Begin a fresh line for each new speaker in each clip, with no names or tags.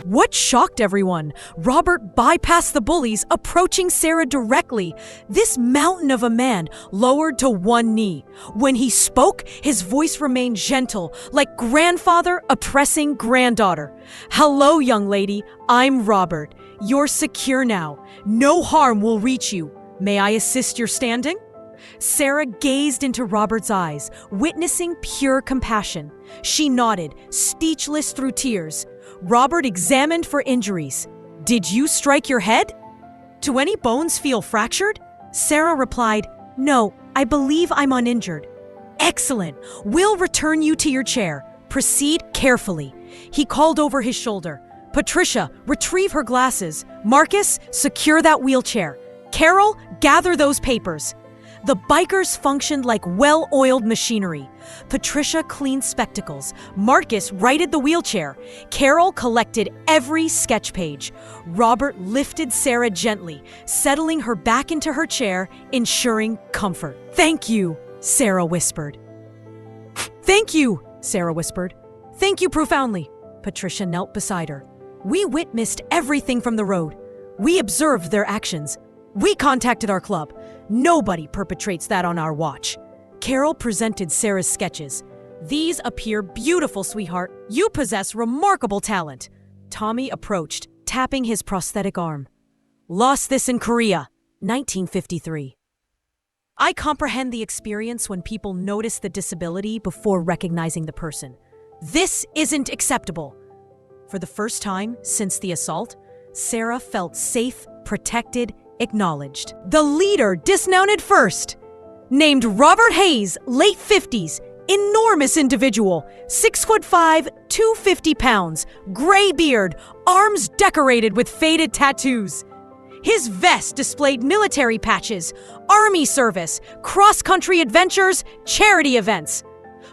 What shocked everyone? Robert bypassed the bullies, approaching Sarah directly. This mountain of a man lowered to one knee. When he spoke, his voice remained gentle, like grandfather oppressing granddaughter. "Hello, young lady. I'm Robert. You're secure now. No harm will reach you. May I assist your standing?" Sarah gazed into Robert's eyes, witnessing pure compassion. She nodded, speechless through tears. Robert examined for injuries. "Did you strike your head? Do any bones feel fractured?" Sarah replied, "No, I believe I'm uninjured." "Excellent. We'll return you to your chair. Proceed carefully." He called over his shoulder. "Patricia, retrieve her glasses. Marcus, secure that wheelchair. Carol, gather those papers." The bikers functioned like well-oiled machinery. Patricia cleaned spectacles. Marcus righted the wheelchair. Carol collected every sketch page. Robert lifted Sarah gently, settling her back into her chair, ensuring comfort. "Thank you," Sarah whispered. "Thank you," Sarah whispered. "Thank you profoundly." Patricia knelt beside her. "We witnessed everything from the road. We observed their actions. We contacted our club. Nobody perpetrates that on our watch." Carol presented Sarah's sketches. "These appear beautiful, sweetheart. You possess remarkable talent." Tommy approached, tapping his prosthetic arm. "Lost this in Korea, 1953. I comprehend the experience when people notice the disability before recognizing the person. This isn't acceptable." For the first time since the assault, Sarah felt safe, protected, acknowledged. The leader dismounted first. Named Robert Hayes, late 50s, enormous individual, 6'5", 250 pounds, gray beard, arms decorated with faded tattoos. His vest displayed military patches, army service, cross-country adventures, charity events.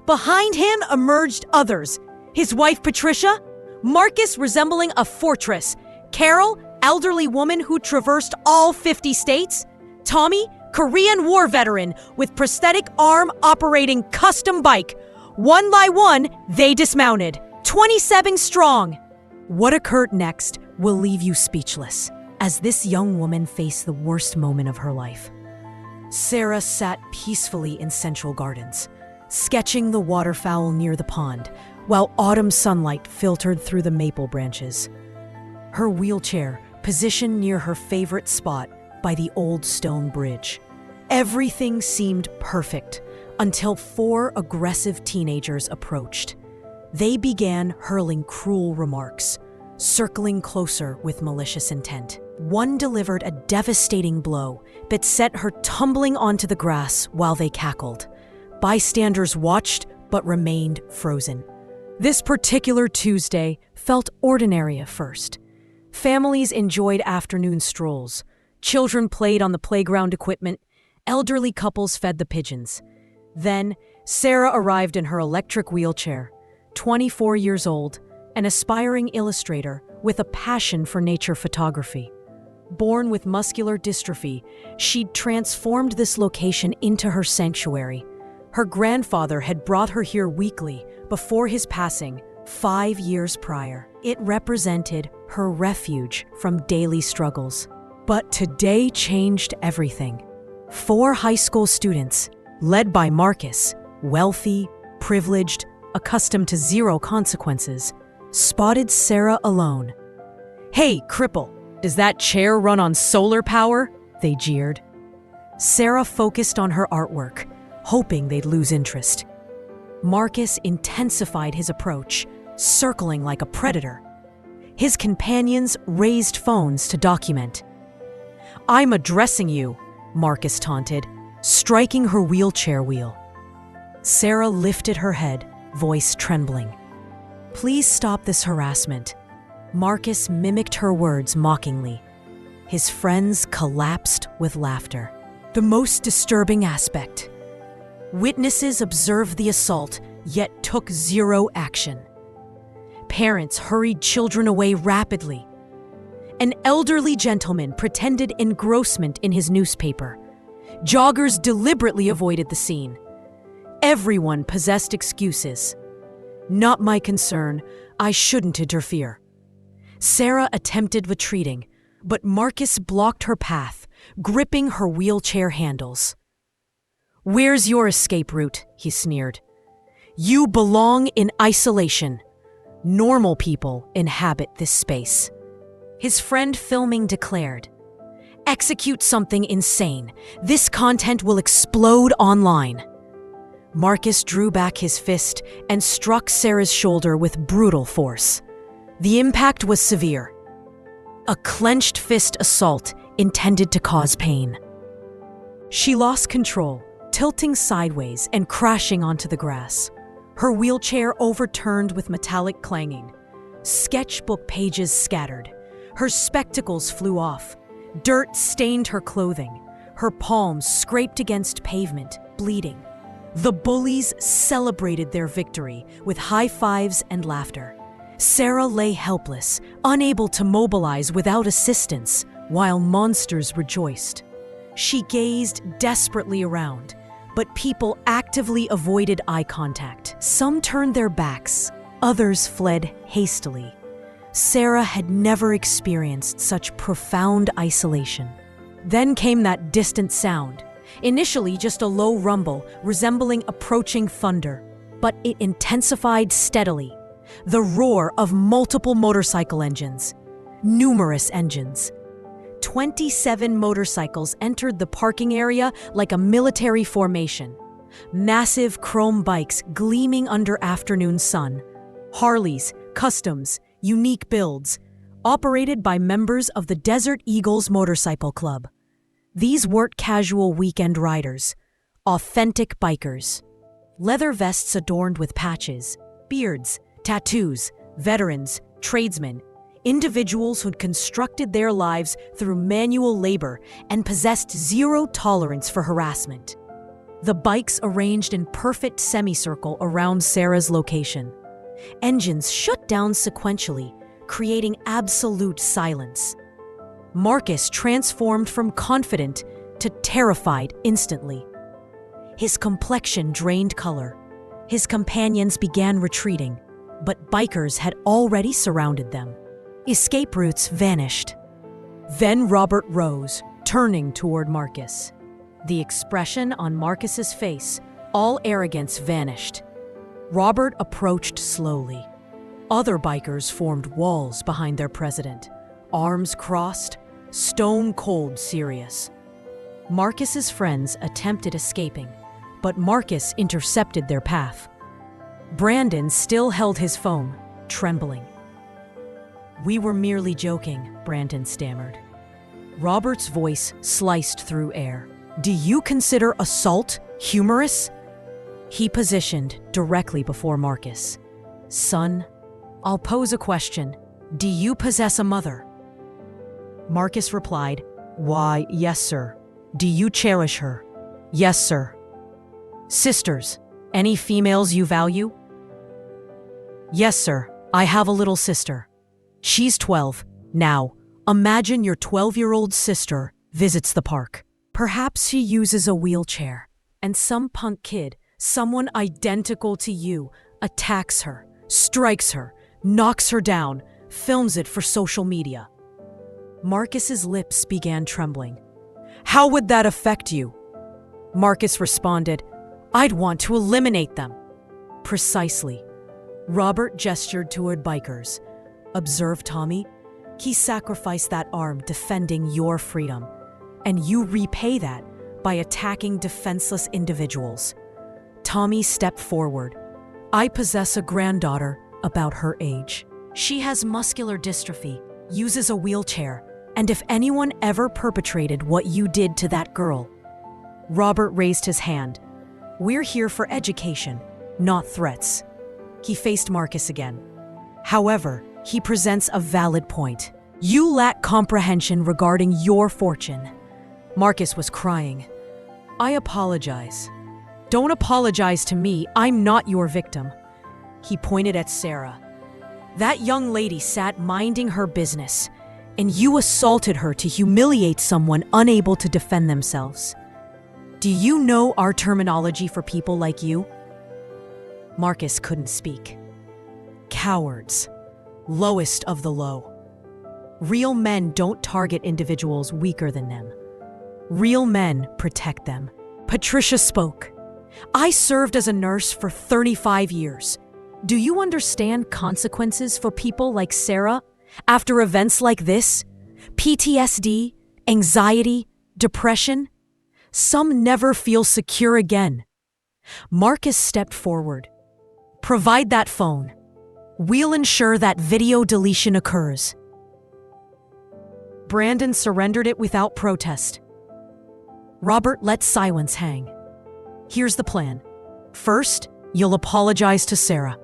Behind him emerged others. His wife Patricia, Marcus resembling a fortress, Carol, elderly woman who traversed all 50 states, Tommy, Korean War veteran with prosthetic arm operating custom bike. One by one, they dismounted, 27 strong. What occurred next will leave you speechless, as this young woman faced the worst moment of her life. Sarah sat peacefully in Central Gardens, sketching the waterfowl near the pond, while autumn sunlight filtered through the maple branches. Her wheelchair positioned near her favorite spot by the old stone bridge. Everything seemed perfect until 4 aggressive teenagers approached. They began hurling cruel remarks, circling closer with malicious intent. One delivered a devastating blow that sent her tumbling onto the grass while they cackled. Bystanders watched but remained frozen. This particular Tuesday felt ordinary at first. Families enjoyed afternoon strolls. Children played on the playground equipment. Elderly couples fed the pigeons. Then, Sarah arrived in her electric wheelchair, 24 years old, an aspiring illustrator with a passion for nature photography. Born with muscular dystrophy, she'd transformed this location into her sanctuary. Her grandfather had brought her here weekly before his passing 5 years prior. It represented her refuge from daily struggles. But today changed everything. 4 high school students, led by Marcus, wealthy, privileged, accustomed to zero consequences, spotted Sarah alone. "Hey, cripple, does that chair run on solar power?" they jeered. Sarah focused on her artwork, hoping they'd lose interest. Marcus intensified his approach, circling like a predator. His companions raised phones to document. "I'm addressing you," Marcus taunted, striking her wheelchair wheel. Sarah lifted her head, voice trembling. "Please stop this harassment." Marcus mimicked her words mockingly. His friends collapsed with laughter. The most disturbing aspect: witnesses observed the assault, yet took zero action. Parents hurried children away rapidly. An elderly gentleman pretended engrossment in his newspaper. Joggers deliberately avoided the scene. Everyone possessed excuses. Not my concern. I shouldn't interfere. Sarah attempted retreating, but Marcus blocked her path, gripping her wheelchair handles. "Where's your escape route?" he sneered. "You belong in isolation. Normal people inhabit this space." His friend filming declared, "Execute something insane. This content will explode online." Marcus drew back his fist and struck Sarah's shoulder with brutal force. The impact was severe. A clenched fist assault intended to cause pain. She lost control, tilting sideways and crashing onto the grass. Her wheelchair overturned with metallic clanging. Sketchbook pages scattered. Her spectacles flew off. Dirt stained her clothing. Her palms scraped against pavement, bleeding. The bullies celebrated their victory with high fives and laughter. Sarah lay helpless, unable to mobilize without assistance, while monsters rejoiced. She gazed desperately around, but people actively avoided eye contact. Some turned their backs, others fled hastily. Sarah had never experienced such profound isolation. Then came that distant sound, initially just a low rumble resembling approaching thunder, but it intensified steadily. The roar of multiple motorcycle engines. Numerous engines. 27 motorcycles entered the parking area like a military formation. Massive chrome bikes gleaming under afternoon sun. Harleys, customs, unique builds, operated by members of the Desert Eagles Motorcycle Club. These weren't casual weekend riders, authentic bikers. Leather vests adorned with patches, beards, tattoos, veterans, tradesmen, individuals who'd constructed their lives through manual labor and possessed zero tolerance for harassment. The bikes arranged in perfect semicircle around Sarah's location. Engines shut down sequentially, creating absolute silence. Marcus transformed from confident to terrified instantly. His complexion drained color. His companions began retreating, but bikers had already surrounded them. Escape routes vanished. Then Robert rose, turning toward Marcus. The expression on Marcus's face, all arrogance, vanished. Robert approached slowly. Other bikers formed walls behind their president, arms crossed, stone-cold serious. Marcus's friends attempted escaping, but Marcus intercepted their path. Brandon still held his phone, trembling. "We were merely joking," Brandon stammered. Robert's voice sliced through air. "Do you consider assault humorous?" He positioned directly before Marcus. "Son, I'll pose a question. Do you possess a mother?" Marcus replied, "Why, yes, sir." "Do you cherish her?" "Yes, sir." "Sisters, any females you value?" "Yes, sir. I have a little sister. She's 12. Now, imagine your 12-year-old sister visits the park. Perhaps she uses a wheelchair, and some punk kid, someone identical to you, attacks her, strikes her, knocks her down, films it for social media." Marcus's lips began trembling. "How would that affect you?" Marcus responded, "I'd want to eliminate them." "Precisely." Robert gestured toward bikers. "Observe Tommy. He sacrificed that arm defending your freedom, and you repay that by attacking defenseless individuals." Tommy stepped forward. "I possess a granddaughter about her age. She has muscular dystrophy, uses a wheelchair, and if anyone ever perpetrated what you did to that girl..." Robert raised his hand. "We're here for education, not threats." He faced Marcus again. "However, he presents a valid point. You lack comprehension regarding your fortune." Marcus was crying. "I apologize." "Don't apologize to me. I'm not your victim." He pointed at Sarah. "That young lady sat minding her business, and you assaulted her to humiliate someone unable to defend themselves. Do you know our terminology for people like you? Marcus couldn't speak. Cowards. Lowest of the low. Real men don't target individuals weaker than them. Real men protect them. Patricia spoke. I served as a nurse for 35 years. Do you understand consequences for people like Sarah after events like this? PTSD, anxiety, depression? Some never feel secure again. Marcus stepped forward. Provide that phone. We'll ensure that video deletion occurs. Brandon surrendered it without protest. Robert let silence hang. Here's the plan. First, you'll apologize to Sarah.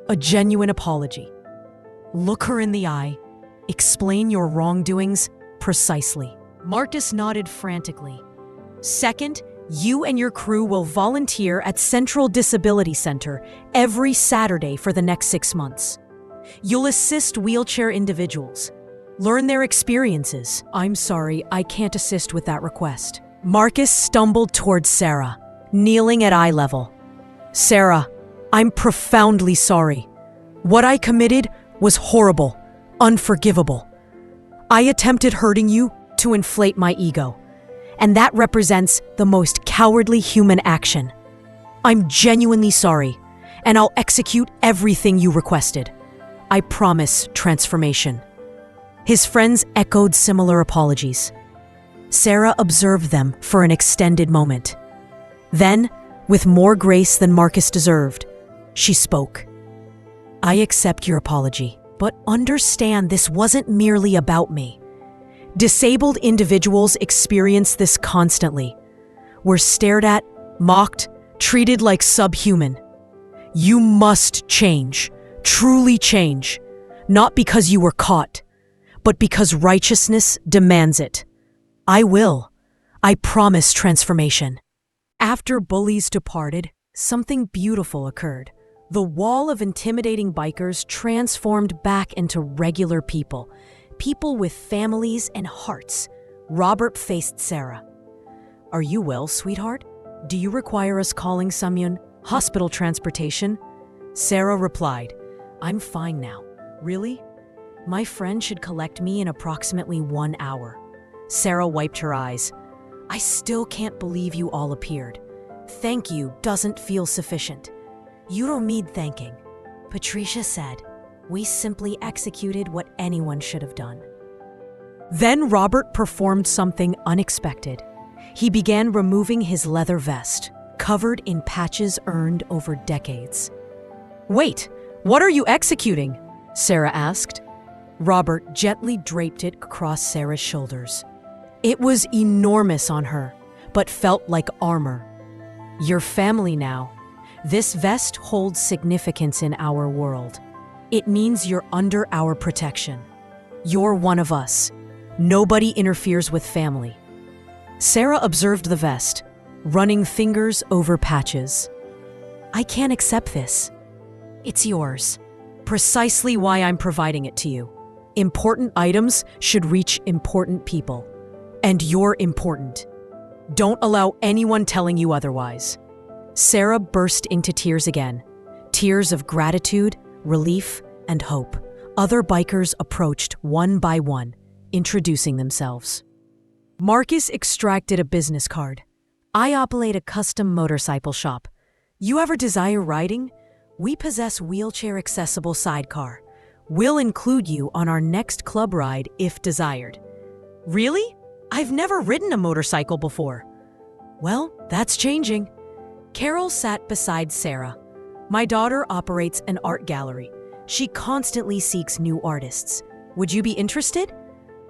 A genuine apology. Look her in the eye. Explain your wrongdoings precisely. Marcus nodded frantically. Second, you and your crew will volunteer at Central Disability Center every Saturday for the next 6 months. You'll assist wheelchair individuals. Learn their experiences. I'm sorry, I can't assist with that request. Marcus stumbled towards Sarah, kneeling at eye level. Sarah, I'm profoundly sorry. What I committed was horrible, unforgivable. I attempted hurting you to inflate my ego, and that represents the most cowardly human action. I'm genuinely sorry, and I'll execute everything you requested. I promise transformation. His friends echoed similar apologies. Sarah observed them for an extended moment. Then, with more grace than Marcus deserved, she spoke. I accept your apology, but understand this wasn't merely about me. Disabled individuals experience this constantly. We're stared at, mocked, treated like subhuman. You must change, truly change, not because you were caught, but because righteousness demands it. I will. I promise transformation. After bullies departed, something beautiful occurred. The wall of intimidating bikers transformed back into regular people. People with families and hearts. Robert faced Sarah. Are you well, sweetheart? Do you require us calling someone? Hospital transportation? Sarah replied, I'm fine now. Really? My friend should collect me in approximately 1 hour. Sarah wiped her eyes. I still can't believe you all appeared. Thank you doesn't feel sufficient. You don't need thanking. Patricia said, we simply executed what anyone should have done. Then Robert performed something unexpected. He began removing his leather vest, covered in patches earned over decades. Wait, what are you executing? Sarah asked. Robert gently draped it across Sarah's shoulders. It was enormous on her, but felt like armor. You're family now. This vest holds significance in our world. It means you're under our protection. You're one of us. Nobody interferes with family. Sarah observed the vest, running fingers over patches. I can't accept this. It's yours. Precisely why I'm providing it to you. Important items should reach important people. And you're important. Don't allow anyone telling you otherwise. Sarah burst into tears again. Tears of gratitude, relief, and hope. Other bikers approached one by one, introducing themselves. Marcus extracted a business card. I operate a custom motorcycle shop. You ever desire riding? We possess wheelchair-accessible sidecar. We'll include you on our next club ride if desired. Really? I've never ridden a motorcycle before. Well, that's changing. Carol sat beside Sarah. My daughter operates an art gallery. She constantly seeks new artists. Would you be interested?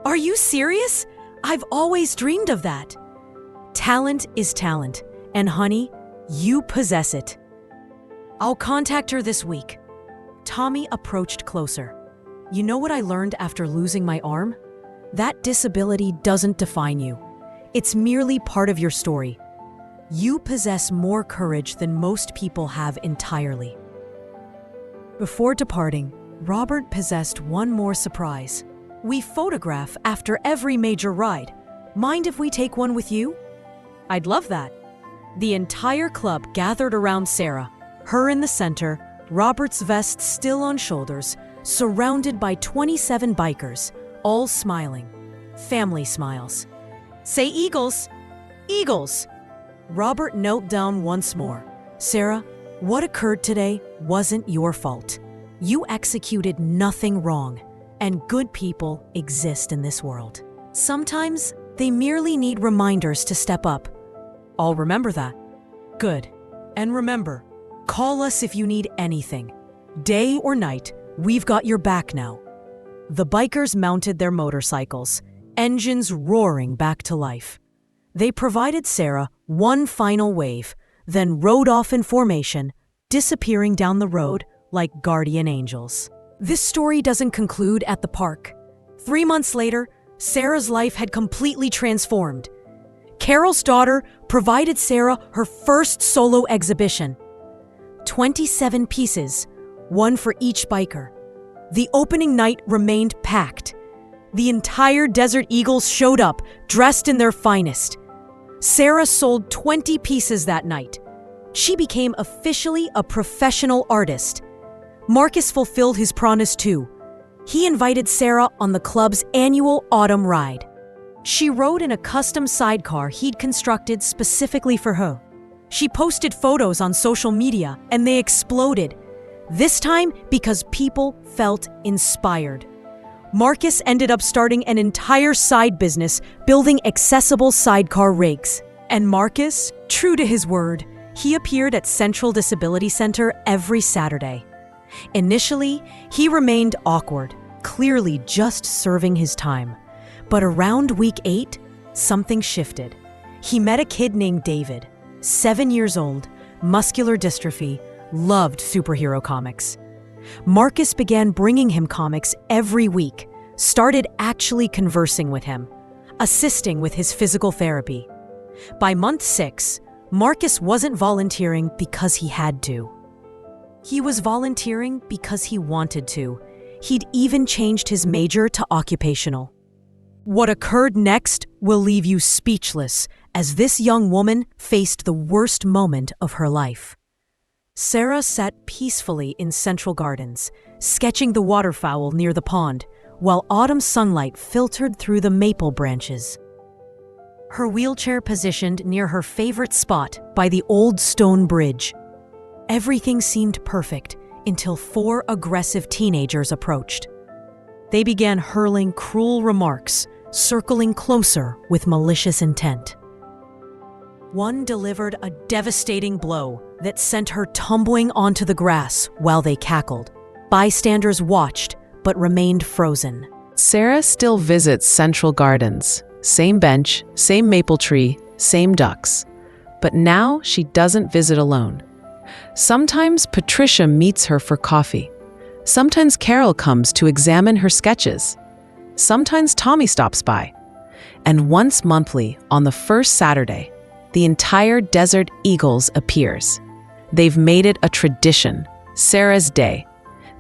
Are you serious? I've always dreamed of that. Talent is talent, and honey, you possess it. I'll contact her this week. Tommy approached closer. You know what I learned after losing my arm? That disability doesn't define you. It's merely part of your story. You possess more courage than most people have entirely. Before departing, Robert possessed one more surprise. We photograph after every major ride. Mind if we take one with you? I'd love that. The entire club gathered around Sarah, her in the center, Robert's vest still on shoulders, surrounded by 27 bikers, all smiling. Family smiles. Say Eagles! Eagles! Robert knelt down once more. Sarah, what occurred today wasn't your fault. You executed nothing wrong, and good people exist in this world. Sometimes they merely need reminders to step up. I'll remember that. Good. And remember, call us if you need anything. Day or night, we've got your back now. The bikers mounted their motorcycles, engines roaring back to life. They provided Sarah one final wave, then rode off in formation, disappearing down the road like guardian angels. This story doesn't conclude at the park. 3 months later, Sarah's life had completely transformed. Carol's daughter provided Sarah her first solo exhibition. 27 pieces, one for each biker. The opening night remained packed. The entire Desert Eagles showed up, dressed in their finest. Sarah sold 20 pieces that night. She became officially a professional artist. Marcus fulfilled his promise too. He invited Sarah on the club's annual autumn ride. She rode in a custom sidecar he'd constructed specifically for her. She posted photos on social media and they exploded. This time because people felt inspired. Marcus ended up starting an entire side business building accessible sidecar rigs. And Marcus, true to his word, he appeared at Central Disability Center every Saturday. Initially, he remained awkward, clearly just serving his time. But around week 8, something shifted. He met a kid named David, 7 years old, muscular dystrophy, loved superhero comics. Marcus began bringing him comics every week, started actually conversing with him, assisting with his physical therapy. By month 6, Marcus wasn't volunteering because he had to. He was volunteering because he wanted to. He'd even changed his major to occupational. What occurred next will leave you speechless as this young woman faced the worst moment of her life. Sarah sat peacefully in Central Gardens, sketching the waterfowl near the pond, while autumn sunlight filtered through the maple branches. Her wheelchair positioned near her favorite spot by the old stone bridge. Everything seemed perfect until 4 aggressive teenagers approached. They began hurling cruel remarks, circling closer with malicious intent. One delivered a devastating blow that sent her tumbling onto the grass while they cackled. Bystanders watched, but remained frozen.
Sarah still visits Central Gardens. Same bench, same maple tree, same ducks. But now she doesn't visit alone. Sometimes Patricia meets her for coffee. Sometimes Carol comes to examine her sketches. Sometimes Tommy stops by. And once monthly, on the first Saturday, the entire Desert Eagles appears. They've made it a tradition, Sarah's Day.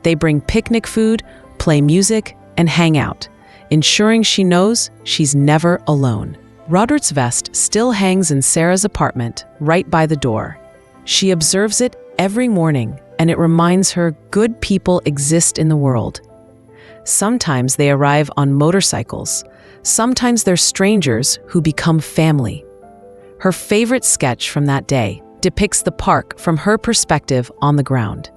They bring picnic food, play music, and hang out, ensuring she knows she's never alone. Robert's vest still hangs in Sarah's apartment, right by the door. She observes it every morning, and it reminds her good people exist in the world. Sometimes they arrive on motorcycles. Sometimes they're strangers who become family. Her favorite sketch from that day depicts the park from her perspective on the ground.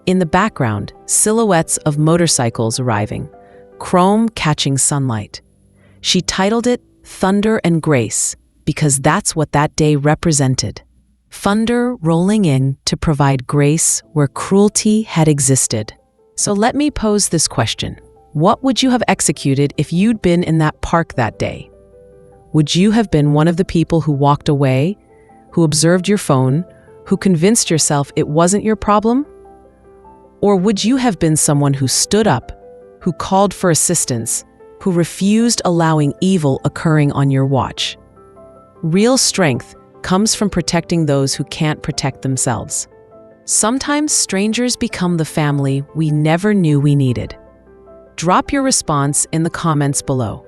In the background, silhouettes of motorcycles arriving, chrome catching sunlight. She titled it Thunder and Grace because that's what that day represented. Thunder rolling in to provide grace where cruelty had existed. So let me pose this question. What would you have executed if you'd been in that park that day? Would you have been one of the people who walked away, who observed your phone, who convinced yourself it wasn't your problem? Or would you have been someone who stood up, who called for assistance, who refused allowing evil occurring on your watch? Real strength comes from protecting those who can't protect themselves. Sometimes strangers become the family we never knew we needed. Drop your response in the comments below.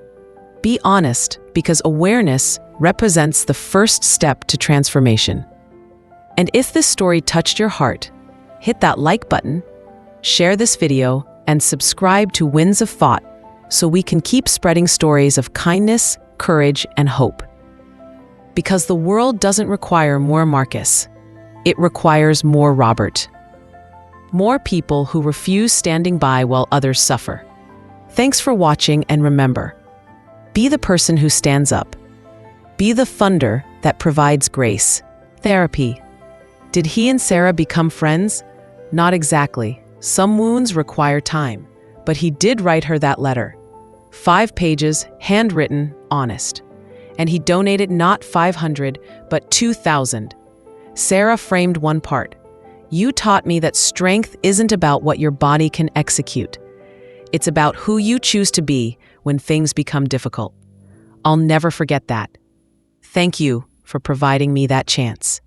Be honest, because awareness represents the first step to transformation. And if this story touched your heart, hit that like button, share this video, and subscribe to Winds of Thought so we can keep spreading stories of kindness, courage, and hope. Because the world doesn't require more Marcus, it requires more Robert. More people who refuse standing by while others suffer. Thanks for watching, and remember, be the person who stands up. Be the funder that provides grace. Therapy. Did he and Sarah become friends? Not exactly. Some wounds require time, but he did write her that letter. 5 pages, handwritten, honest. And he donated not 500, but 2,000. Sarah framed one part. You taught me that strength isn't about what your body can execute. It's about who you choose to be when things become difficult. I'll never forget that. Thank you for providing me that chance.